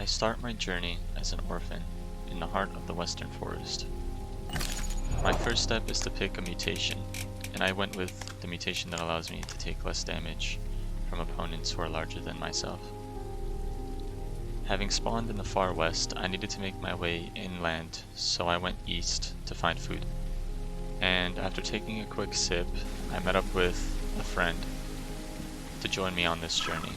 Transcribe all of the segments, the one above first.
I start my journey as an orphan in the heart of the western forest. My first step is to pick a mutation, and I went with the mutation that allows me to take less damage from opponents who are larger than myself. Having spawned in the far west, I needed to make my way inland, so I went east to find food. And after taking a quick sip, I met up with a friend to join me on this journey.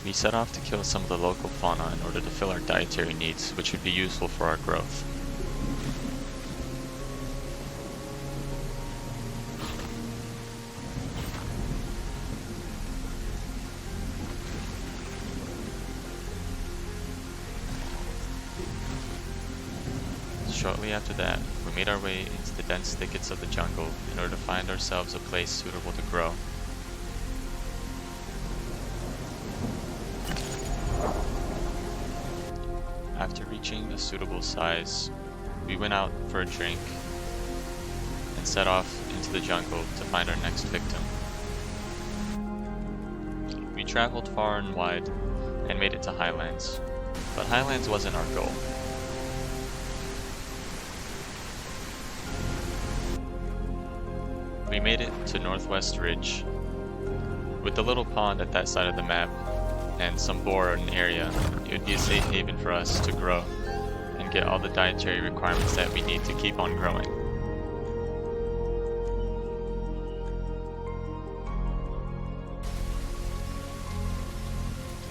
We set off to kill some of the local fauna in order to fill our dietary needs, which would be useful for our growth. Shortly after that, we made our way into the dense thickets of the jungle in order to find ourselves a place suitable to grow. After reaching a suitable size, we went out for a drink and set off into the jungle to find our next victim. We traveled far and wide and made it to Highlands, but Highlands wasn't our goal. We made it to Northwest Ridge. With the little pond at that side of the map and some boar in the area, it would be a safe haven for us to grow and get all the dietary requirements that we need to keep on growing.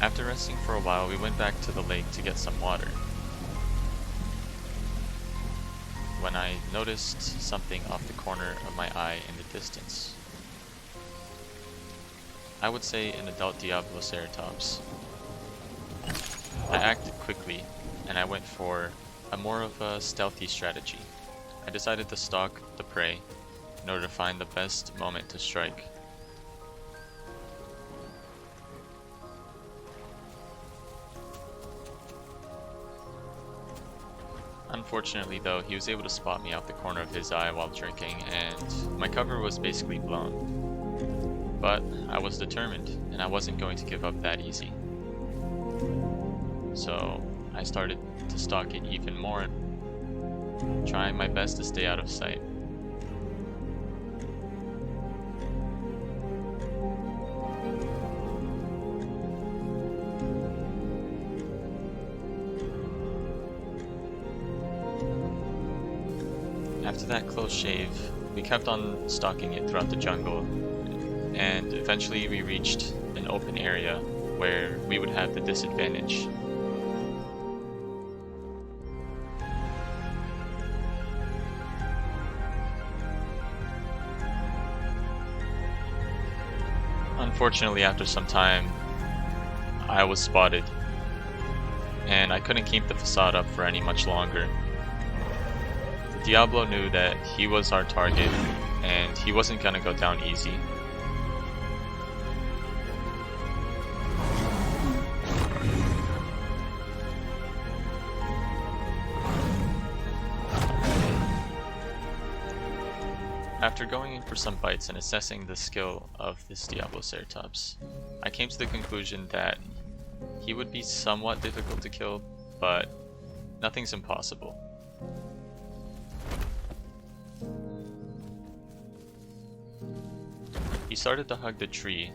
After resting for a while, we went back to the lake to get some water, when I noticed something off the corner of my eye in the distance. I would say an adult Dilophosaurus. I acted quickly, and I went for more of a stealthy strategy. I decided to stalk the prey in order to find the best moment to strike. Unfortunately though, he was able to spot me out the corner of his eye while drinking, and my cover was basically blown. But I was determined, and I wasn't going to give up that easy. So I started to stalk it even more, trying my best to stay out of sight. After that close shave, we kept on stalking it throughout the jungle, and eventually we reached an open area where we would have the disadvantage. Unfortunately, after some time, I was spotted, and I couldn't keep the facade up for any much longer. Diablo knew that he was our target, and he wasn't gonna go down easy. After going in for some bites and assessing the skill of this Dilophosaurus, I came to the conclusion that he would be somewhat difficult to kill, but nothing's impossible. He started to hug the tree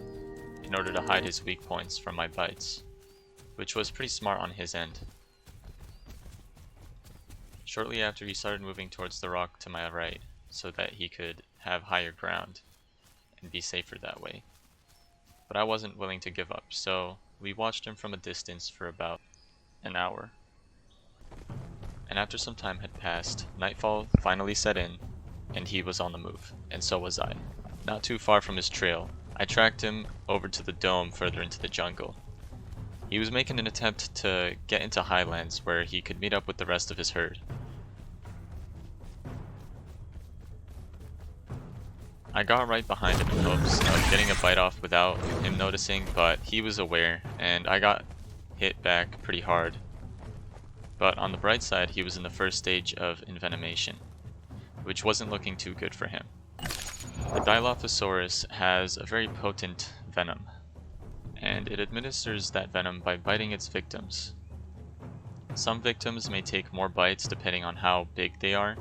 in order to hide his weak points from my bites, which was pretty smart on his end. Shortly after, he started moving towards the rock to my right so that he could have higher ground and be safer that way. But I wasn't willing to give up, so we watched him from a distance for about an hour. And after some time had passed, nightfall finally set in, and he was on the move, and so was I. Not too far from his trail, I tracked him over to the dome further into the jungle. He was making an attempt to get into Highlands where he could meet up with the rest of his herd. I got right behind him in hopes of getting a bite off without him noticing, but he was aware, and I got hit back pretty hard. But on the bright side, he was in the first stage of envenomation, which wasn't looking too good for him. The Dilophosaurus has a very potent venom, and it administers that venom by biting its victims. Some victims may take more bites depending on how big they are,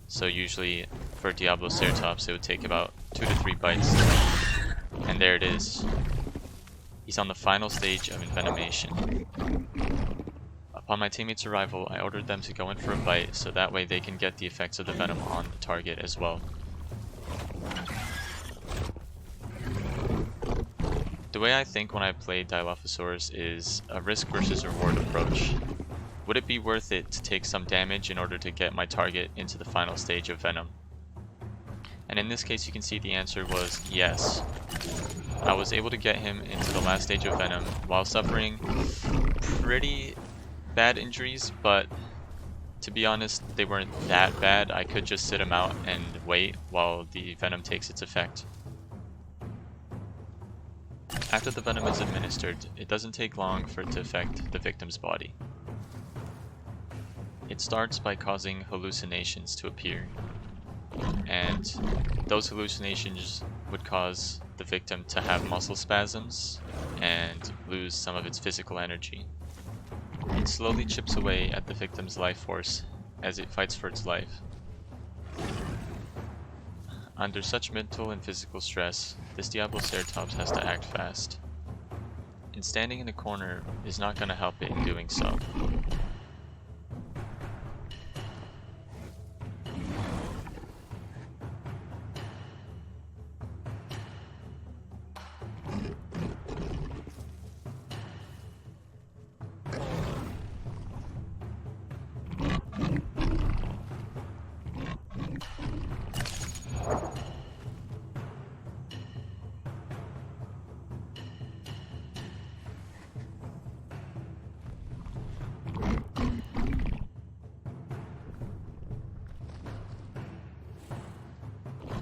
so usually for Diabloceratops it would take about 2 to 3 bites. And there it is. He's on the final stage of envenomation. Upon my teammates' arrival, I ordered them to go in for a bite so that way they can get the effects of the venom on the target as well. The way I think when I play Dilophosaurus is a risk versus reward approach. Would it be worth it to take some damage in order to get my target into the final stage of venom? And in this case you can see the answer was yes. I was able to get him into the last stage of venom while suffering pretty bad injuries, but to be honest they weren't that bad. I could just sit him out and wait while the venom takes its effect. After the venom is administered, it doesn't take long for it to affect the victim's body. It starts by causing hallucinations to appear, and those hallucinations would cause the victim to have muscle spasms and lose some of its physical energy. It slowly chips away at the victim's life force as it fights for its life. Under such mental and physical stress, this Diabloceratops has to act fast, and standing in a corner is not going to help it in doing so.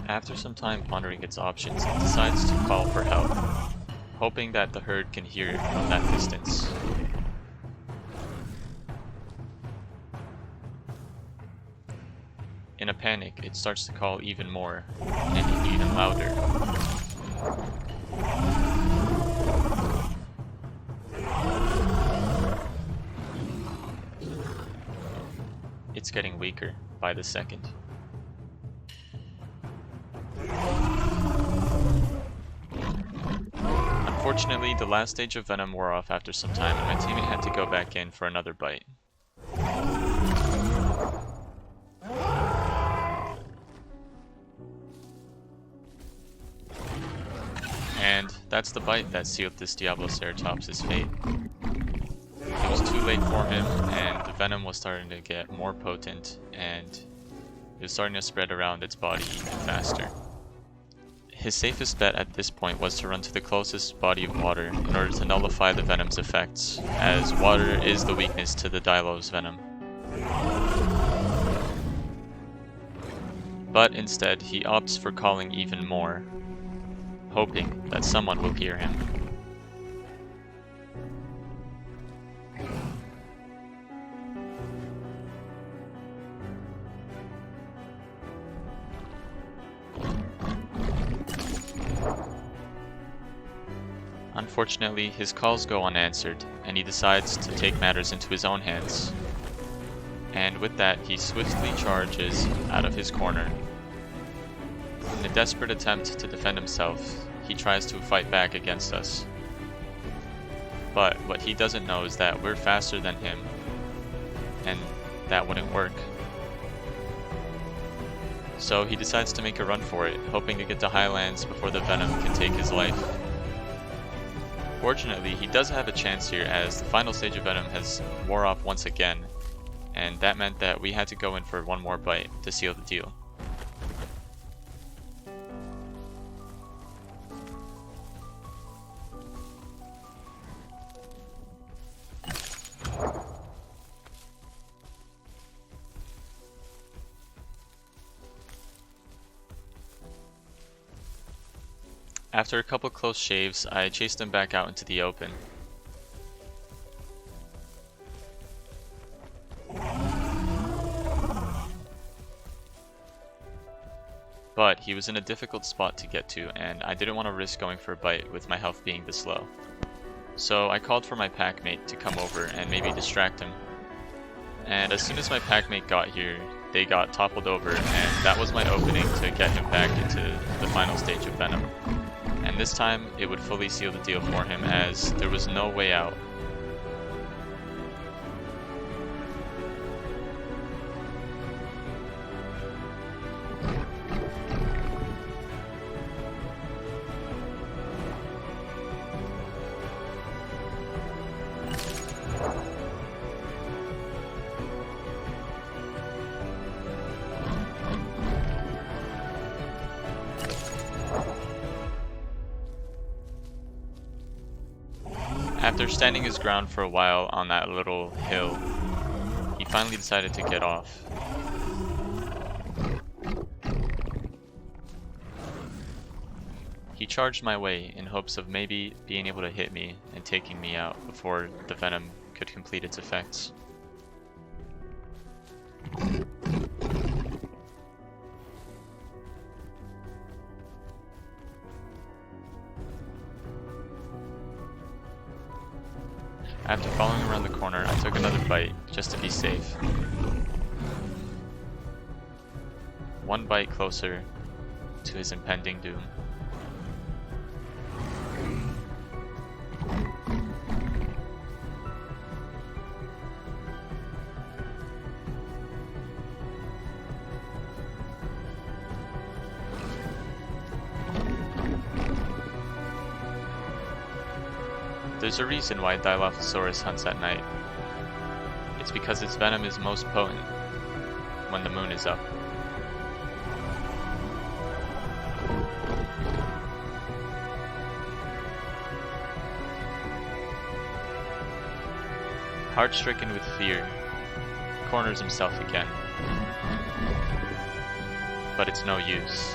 After some time pondering its options, it decides to call for help, hoping that the herd can hear it from that distance. In a panic, it starts to call even more, and even louder. It's getting weaker by the second. Unfortunately, the last stage of venom wore off after some time, and my teammate had to go back in for another bite. And that's the bite that sealed this Diabloceratops' fate. It was too late for him, and the venom was starting to get more potent, and it was starting to spread around its body even faster. His safest bet at this point was to run to the closest body of water in order to nullify the venom's effects, as water is the weakness to the Dilo's venom. But instead, he opts for calling even more, hoping that someone will hear him. Unfortunately, his calls go unanswered, and he decides to take matters into his own hands. And with that, he swiftly charges out of his corner. In a desperate attempt to defend himself, he tries to fight back against us. But what he doesn't know is that we're faster than him, and that wouldn't work. So he decides to make a run for it, hoping to get to Highlands before the venom can take his life. Fortunately, he does have a chance here, as the final stage of venom has wore off once again, and that meant that we had to go in for one more bite to seal the deal. After a couple close shaves, I chased him back out into the open. but he was in a difficult spot to get to, and I didn't want to risk going for a bite with my health being this low. So I called for my packmate to come over and maybe distract him. And as soon as my packmate got here, they got toppled over, and that was my opening to get him back into the final stage of Venom. And this time, it would fully seal the deal for him, as there was no way out. After standing his ground for a while on that little hill, he finally decided to get off. He charged my way in hopes of maybe being able to hit me and taking me out before the venom could complete its effects. After following around the corner, I took another bite, just to be safe. One bite closer to his impending doom. There's a reason why Dilophosaurus hunts at night. It's because its venom is most potent when the moon is up. Heart-stricken with fear, corners himself again. But it's no use.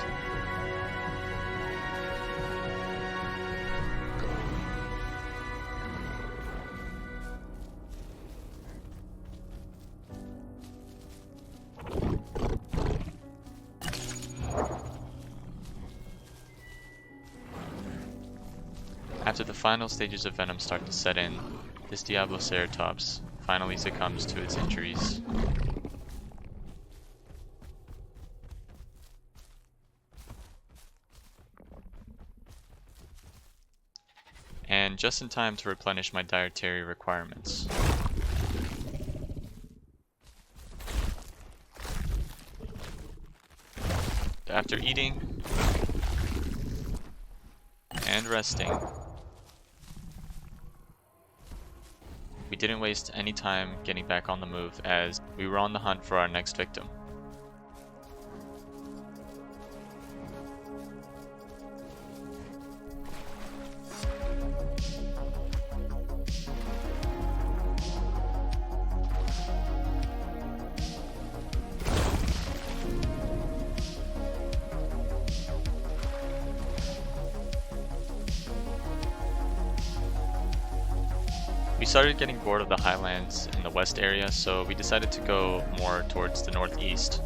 After the final stages of venom start to set in, this Diabloceratops finally succumbs to its injuries. And just in time to replenish my dietary requirements. After eating and resting, we didn't waste any time getting back on the move, as we were on the hunt for our next victim. We started getting bored of the highlands in the west area, so we decided to go more towards the northeast.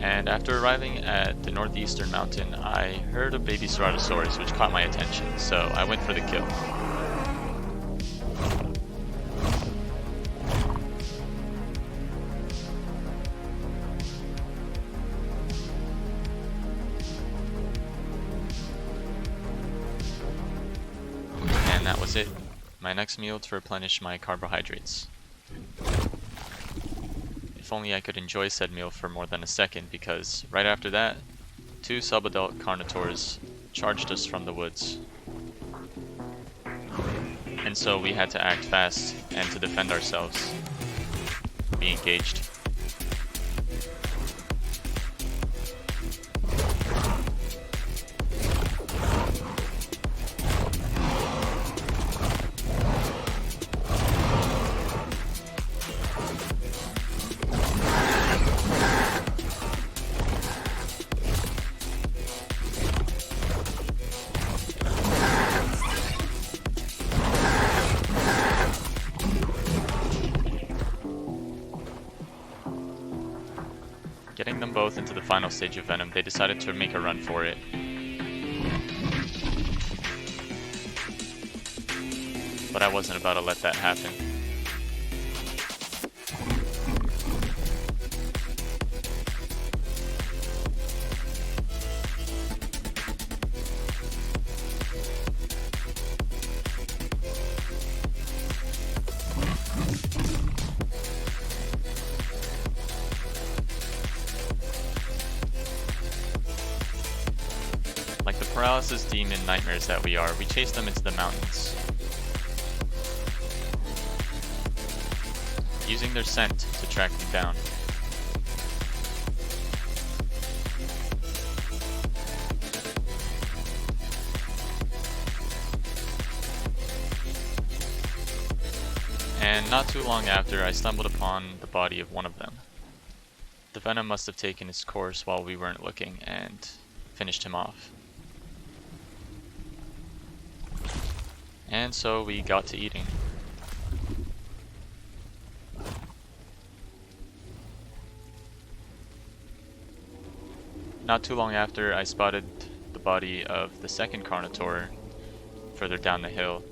And after arriving at the northeastern mountain, I heard a baby Ceratosaurus, which caught my attention, so I went for the kill. And that was it. My next meal to replenish my carbohydrates. If only I could enjoy said meal for more than a second, because right after that, 2 subadult carnitors charged us from the woods. And so we had to act fast, and to defend ourselves, be engaged. both into the final stage of venom, they decided to make a run for it. But I wasn't about to let that happen. Like the paralysis demon nightmares that we are, we chased them into the mountains, using their scent to track them down. And not too long after, I stumbled upon the body of one of them. The venom must have taken its course while we weren't looking and finished him off. And so we got to eating. Not too long after, I spotted the body of the second carnitor further down the hill.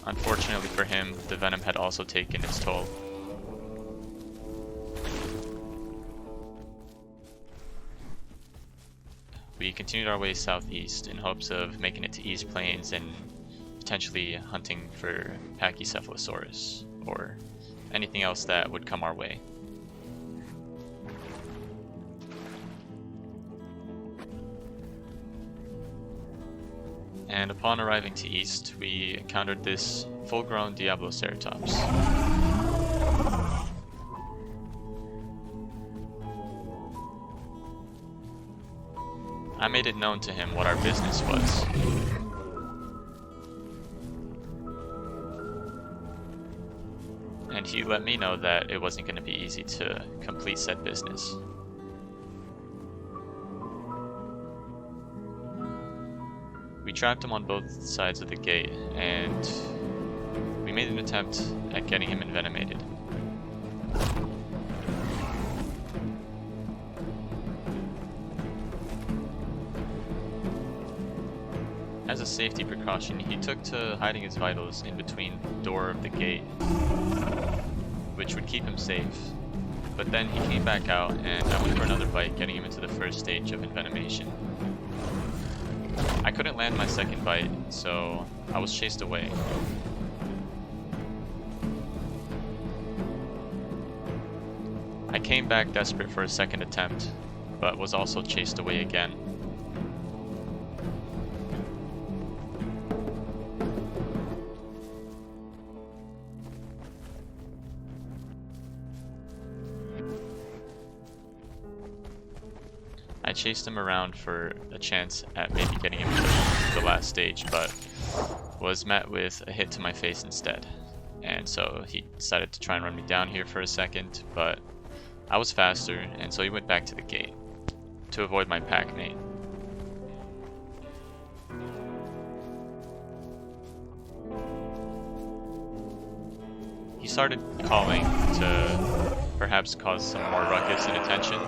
Unfortunately for him, the venom had also taken its toll. We continued our way southeast in hopes of making it to East Plains and potentially hunting for Pachycephalosaurus or anything else that would come our way. And upon arriving to East, we encountered this full-grown Diablo ceratops. I made it known to him what our business was. And he let me know that it wasn't going to be easy to complete said business. We trapped him on both sides of the gate, and we made an attempt at getting him envenomated. As a safety precaution, he took to hiding his vitals in between the door of the gate, which would keep him safe. But then he came back out, and I went for another bite, getting him into the first stage of envenomation. I couldn't land my second bite, so I was chased away. I came back desperate for a second attempt, but was also chased away again. I chased him around for a chance at maybe getting him to the last stage, but was met with a hit to my face instead. And so he decided to try and run me down here for a second, but I was faster, and so he went back to the gate to avoid my pack mate. He started calling to perhaps cause some more ruckus and attention.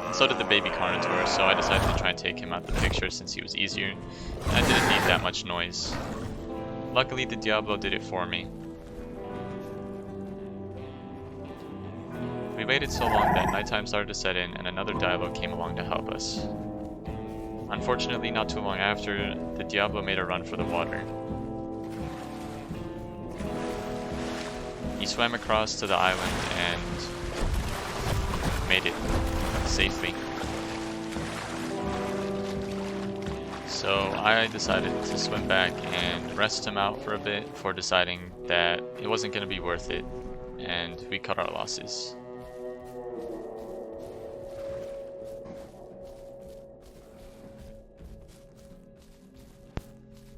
And so did the baby carnitor, so I decided to try and take him out the picture since he was easier, and I didn't need that much noise. Luckily, the Diablo did it for me. We waited so long that nighttime started to set in, and another Diablo came along to help us. Unfortunately, not too long after, the Diablo made a run for the water. He swam across to the island and made it safely. So I decided to swim back and rest him out for a bit before deciding that it wasn't going to be worth it, and we cut our losses.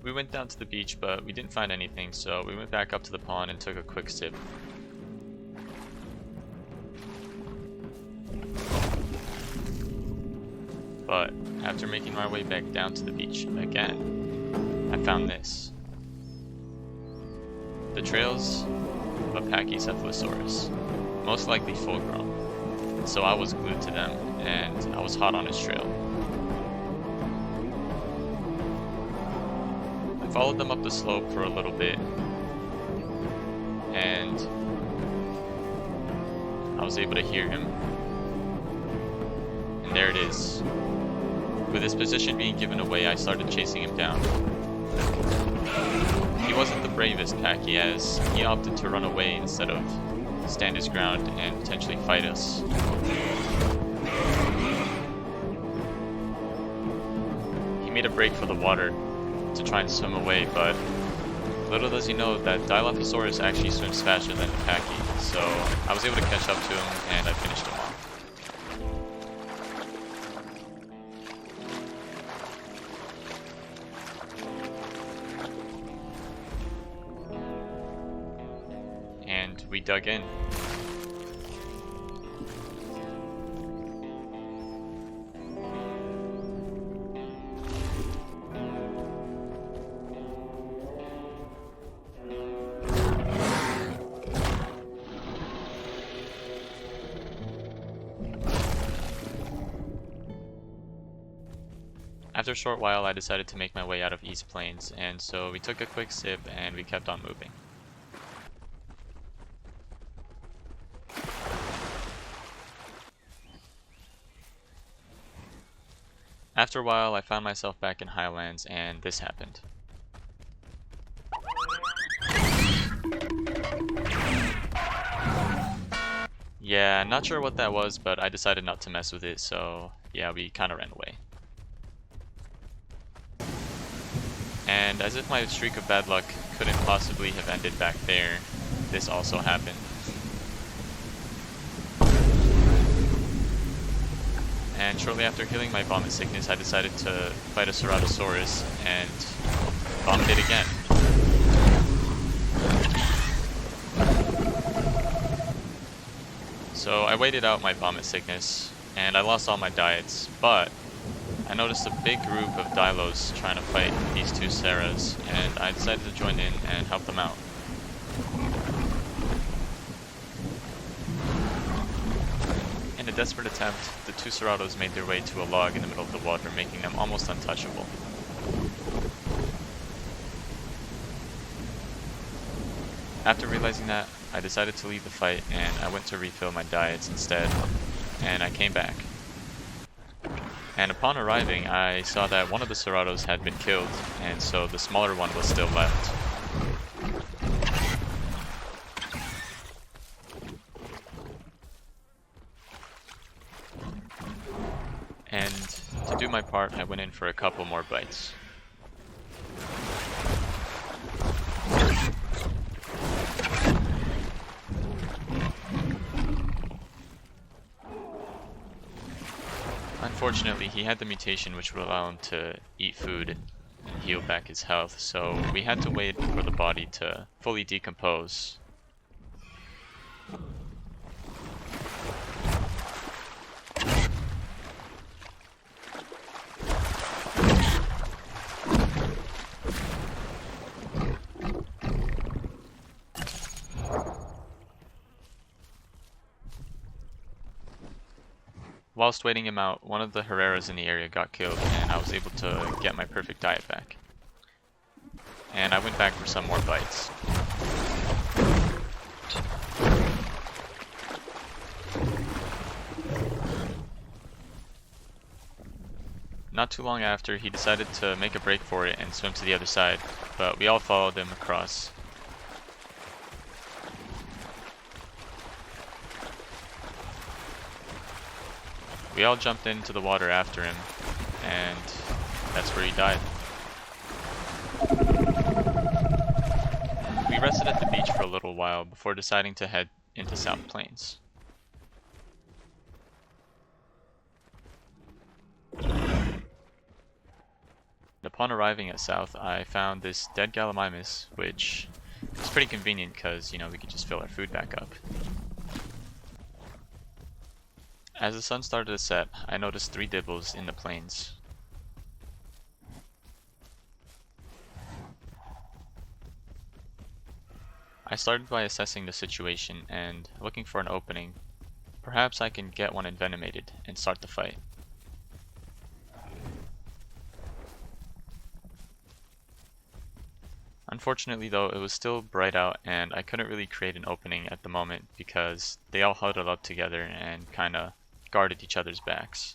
We went down to the beach, but we didn't find anything, so we went back up to the pond and took a quick sip. But after making my way back down to the beach again, I found this. The trails of Pachycephalosaurus, most likely full grown. so I was glued to them, and I was hot on his trail. I followed them up the slope for a little bit, and I was able to hear him. And there it is. With his position being given away, I started chasing him down. He wasn't the bravest pachy, as he opted to run away instead of stand his ground and potentially fight us. He made a break for the water to try and swim away, but little does he know that Dilophosaurus actually swims faster than the pachy, so I was able to catch up to him and I finished him off. And we dug in. After a short while, I decided to make my way out of East Plains, and so we took a quick sip and we kept on moving. After a while, I found myself back in Highlands, and this happened. Yeah, not sure what that was, but I decided not to mess with it, so yeah, we kinda ran away. And as if my streak of bad luck couldn't possibly have ended back there, this also happened. And shortly after healing my vomit sickness, I decided to fight a Ceratosaurus and vomited again. So I waited out my vomit sickness, and I lost all my diets, but I noticed a big group of Dilos trying to fight these two saras, and I decided to join in and help them out. In a desperate attempt, the two Ceratos made their way to a log in the middle of the water, making them almost untouchable. After realizing that, I decided to leave the fight, and I went to refill my diets instead, and I came back. And upon arriving, I saw that one of the Ceratos had been killed, and so the smaller one was still left. And to do my part, I went in for a couple more bites. Unfortunately, he had the mutation which would allow him to eat food and heal back his health, so we had to wait for the body to fully decompose. Whilst waiting him out, one of the Herreras in the area got killed, and I was able to get my perfect diet back. And I went back for some more bites. Not too long after, he decided to make a break for it and swim to the other side, but we all followed him across. We all jumped into the water after him, and that's where he died. We rested at the beach for a little while before deciding to head into South Plains. Upon arriving at South, I found this dead Gallimimus, which is pretty convenient because, you know, we could just fill our food back up. As the sun started to set, I noticed 3 dibbles in the plains. I started by assessing the situation and looking for an opening, Perhaps I can get one envenomated and start the fight. Unfortunately though, it was still bright out and I couldn't really create an opening at the moment because they all huddled up together and kinda guarded each other's backs.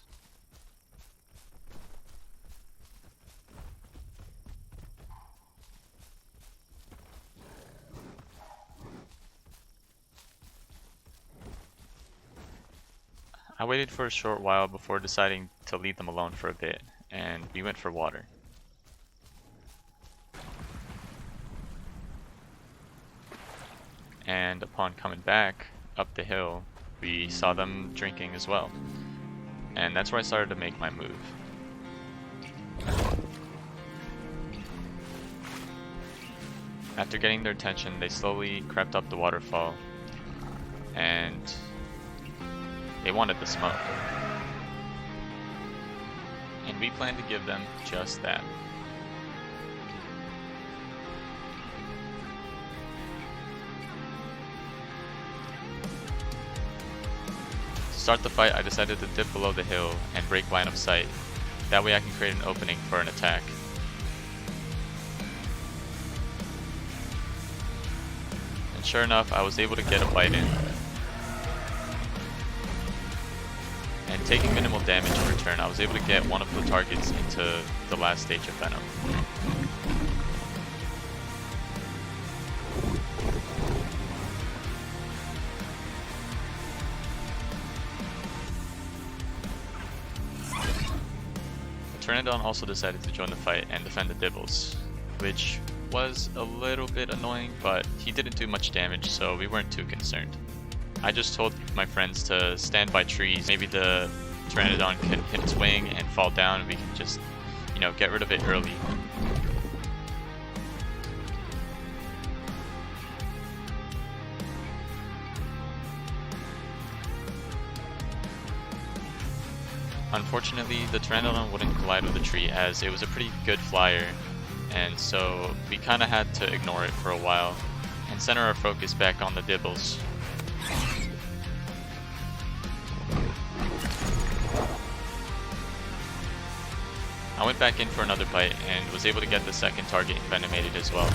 I waited for a short while before deciding to leave them alone for a bit, and we went for water. And upon coming back up the hill, we saw them drinking as well. And that's where I started to make my move. After getting their attention, they slowly crept up the waterfall, and they wanted the smoke. And we planned to give them just that. To start the fight, I decided to dip below the hill and break line of sight. That way I can create an opening for an attack. And sure enough, I was able to get a bite in. And taking minimal damage in return, I was able to get one of the targets into the last stage of Venom. The Pteranodon also decided to join the fight and defend the Dibbles, which was a little bit annoying, but he didn't do much damage, so we weren't too concerned. I just told my friends to stand by trees. Maybe the Pteranodon can hit its wing and fall down and we can just, get rid of it early. Unfortunately, the Pteranodon wouldn't collide with the tree as it was a pretty good flyer, and so we kinda had to ignore it for a while and center our focus back on the Dibbles. I went back in for another bite and was able to get the second target envenomated as well.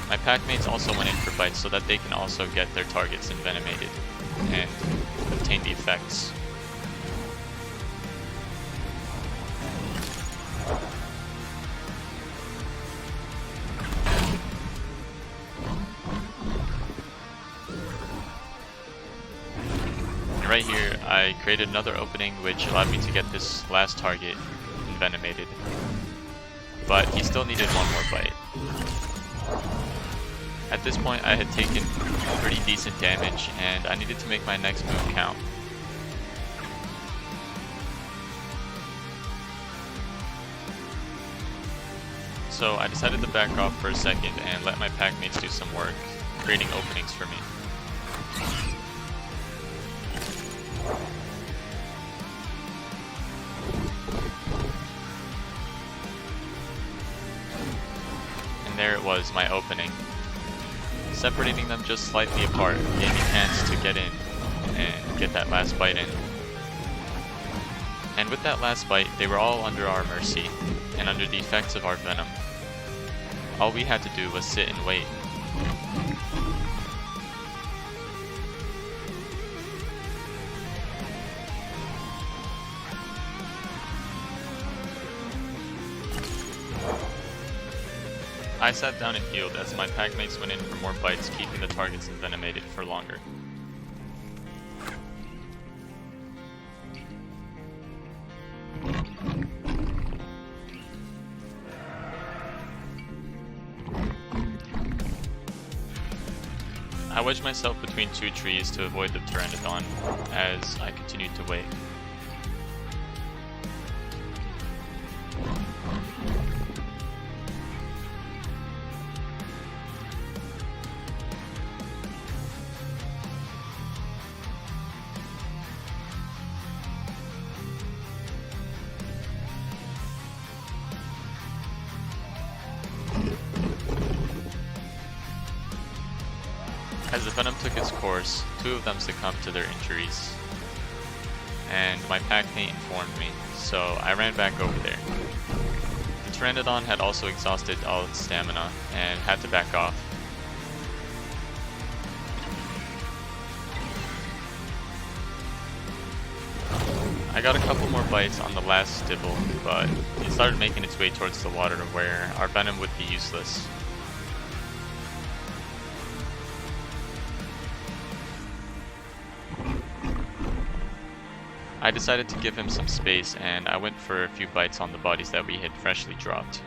My packmates also went in for bites so that they can also get their targets envenomated and obtain the effects. Right here, I created another opening which allowed me to get this last target envenomated, but he still needed one more bite. At this point, I had taken pretty decent damage and I needed to make my next move count. So I decided to back off for a second and let my packmates do some work, creating openings for me. And there it was, my opening. Separating them just slightly apart gave me a chance to get in and get that last bite in. And with that last bite, they were all under our mercy and under the effects of our venom. All we had to do was sit and wait. I sat down and healed as my packmates went in for more bites, keeping the targets envenomated for longer. I wedged myself between two trees to avoid the Pteranodon as I continued to wait. As the venom took its course, two of them succumbed to their injuries, and my packmate informed me, so I ran back over there. The Pteranodon had also exhausted all its stamina and had to back off. I got a couple more bites on the last stibble, but it started making its way towards the water where our venom would be useless. I decided to give him some space, and I went for a few bites on the bodies that we had freshly dropped.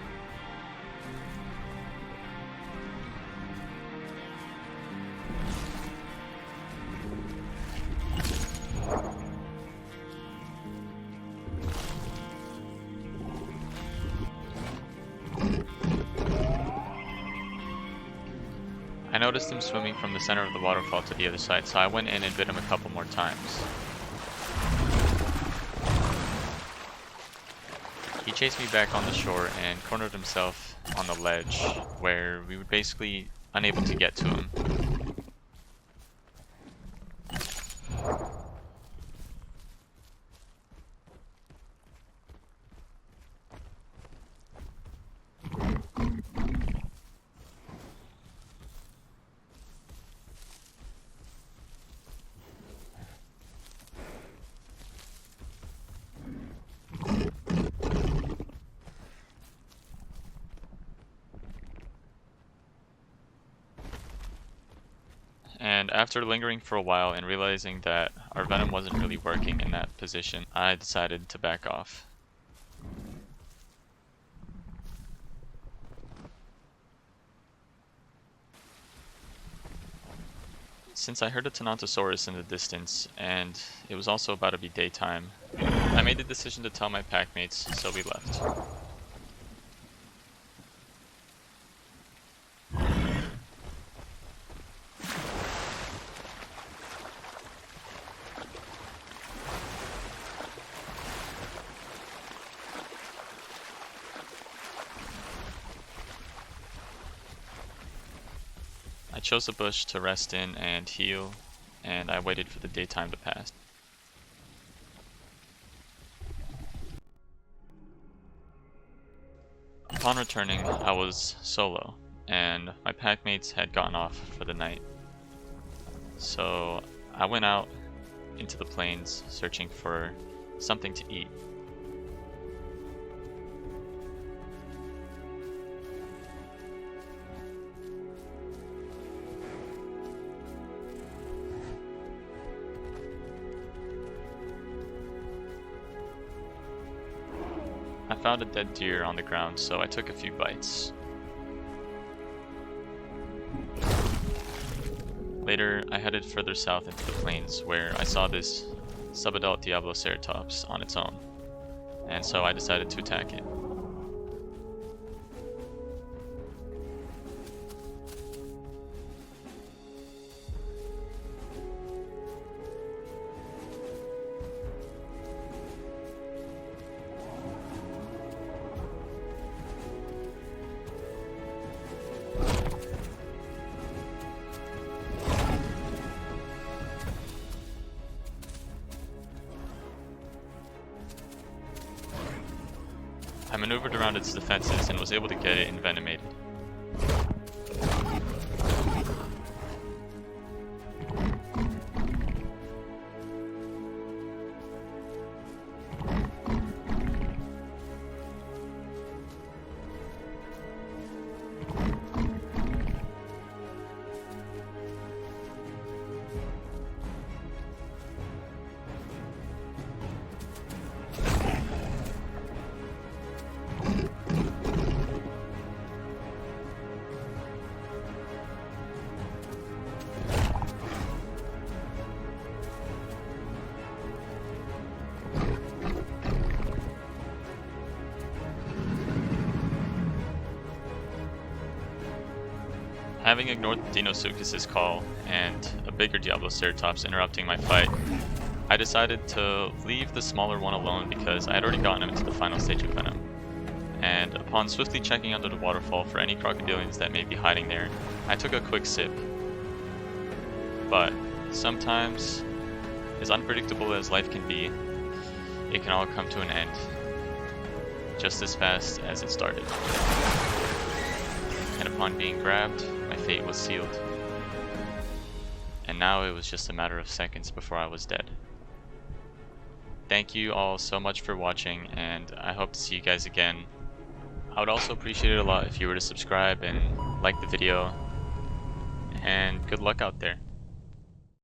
I noticed him swimming from the center of the waterfall to the other side, so I went in and bit him a couple more times. He chased me back on the shore and cornered himself on the ledge, where we were basically unable to get to him. And after lingering for a while and realizing that our venom wasn't really working in that position, I decided to back off. Since I heard a Dilophosaurus in the distance, and it was also about to be daytime, I made the decision to tell my packmates, so we left. I chose a bush to rest in and heal, and I waited for the daytime to pass. Upon returning, I was solo, and my packmates had gone off for the night. So I went out into the plains searching for something to eat. I found a dead deer on the ground, so I took a few bites. Later, I headed further south into the plains, where I saw this subadult Diablo ceratops on its own, and so I decided to attack it. I maneuvered around its defenses and was able to get it envenomated. Having ignored Deinosuchus's call and a bigger Diablo ceratops interrupting my fight, I decided to leave the smaller one alone because I had already gotten him into the final stage of venom. And upon swiftly checking under the waterfall for any crocodilians that may be hiding there, I took a quick sip. But sometimes, as unpredictable as life can be, it can all come to an end just as fast as it started. And upon being grabbed, my fate was sealed. And now it was just a matter of seconds before I was dead. Thank you all so much for watching, and I hope to see you guys again. I would also appreciate it a lot if you were to subscribe and like the video, and good luck out there.